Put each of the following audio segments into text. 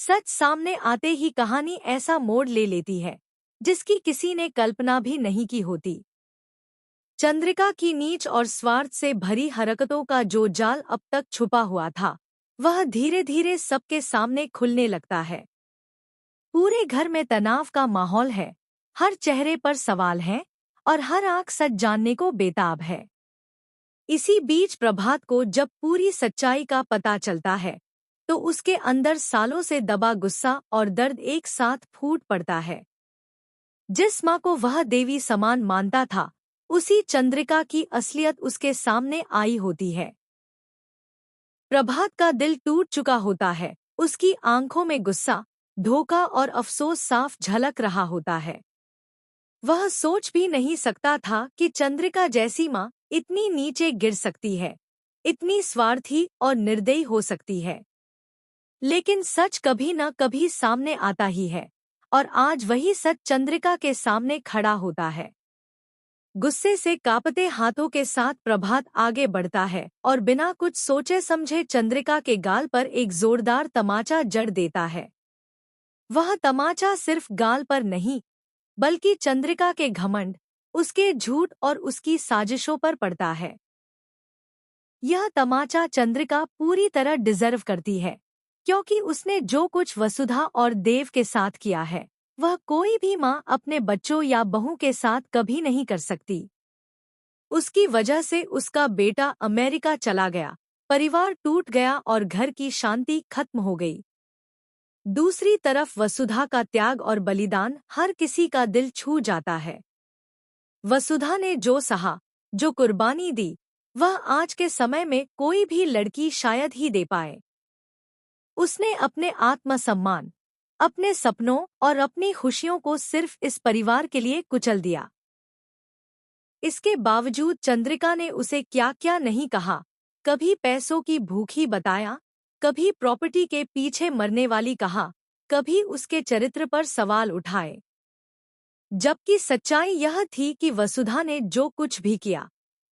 सच सामने आते ही कहानी ऐसा मोड़ ले लेती है जिसकी किसी ने कल्पना भी नहीं की होती। चंद्रिका की नीच और स्वार्थ से भरी हरकतों का जो जाल अब तक छुपा हुआ था, वह धीरे धीरे सबके सामने खुलने लगता है। पूरे घर में तनाव का माहौल है, हर चेहरे पर सवाल हैं और हर आंख सच जानने को बेताब है। इसी बीच प्रभात को जब पूरी सच्चाई का पता चलता है, तो उसके अंदर सालों से दबा गुस्सा और दर्द एक साथ फूट पड़ता है। जिस माँ को वह देवी समान मानता था, उसी चंद्रिका की असलियत उसके सामने आई होती है। प्रभात का दिल टूट चुका होता है, उसकी आंखों में गुस्सा, धोखा और अफसोस साफ झलक रहा होता है। वह सोच भी नहीं सकता था कि चंद्रिका जैसी माँ इतनी नीचे गिर सकती है, इतनी स्वार्थी और निर्दयी हो सकती है। लेकिन सच कभी न कभी सामने आता ही है, और आज वही सच चंद्रिका के सामने खड़ा होता है। गुस्से से कांपते हाथों के साथ प्रभात आगे बढ़ता है और बिना कुछ सोचे समझे चंद्रिका के गाल पर एक जोरदार तमाचा जड़ देता है। वह तमाचा सिर्फ गाल पर नहीं, बल्कि चंद्रिका के घमंड, उसके झूठ और उसकी साजिशों पर पड़ता है। यह तमाचा चंद्रिका पूरी तरह डिजर्व करती है, क्योंकि उसने जो कुछ वसुधा और देव के साथ किया है, वह कोई भी माँ अपने बच्चों या बहू के साथ कभी नहीं कर सकती। उसकी वजह से उसका बेटा अमेरिका चला गया, परिवार टूट गया और घर की शांति खत्म हो गई। दूसरी तरफ वसुधा का त्याग और बलिदान हर किसी का दिल छू जाता है। वसुधा ने जो सहा, जो कुर्बानी दी, वह आज के समय में कोई भी लड़की शायद ही दे पाए। उसने अपने आत्मसम्मान, अपने सपनों और अपनी खुशियों को सिर्फ इस परिवार के लिए कुचल दिया। इसके बावजूद चंद्रिका ने उसे क्या क्या नहीं कहा, कभी पैसों की भूखी बताया, कभी प्रॉपर्टी के पीछे मरने वाली कहा, कभी उसके चरित्र पर सवाल उठाए। जबकि सच्चाई यह थी कि वसुधा ने जो कुछ भी किया,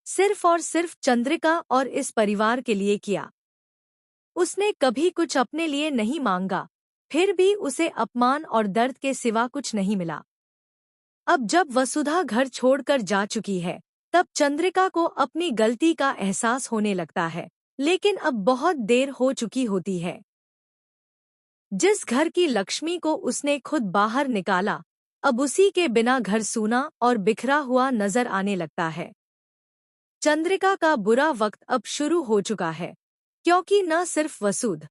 सिर्फ और सिर्फ चंद्रिका और इस परिवार के लिए किया। उसने कभी कुछ अपने लिए नहीं मांगा, फिर भी उसे अपमान और दर्द के सिवा कुछ नहीं मिला। अब जब वसुधा घर छोड़कर जा चुकी है, तब चंद्रिका को अपनी गलती का एहसास होने लगता है, लेकिन अब बहुत देर हो चुकी होती है। जिस घर की लक्ष्मी को उसने खुद बाहर निकाला, अब उसी के बिना घर सूना और बिखरा हुआ नजर आने लगता है। चंद्रिका का बुरा वक्त अब शुरू हो चुका है, क्योंकि न सिर्फ वसुध,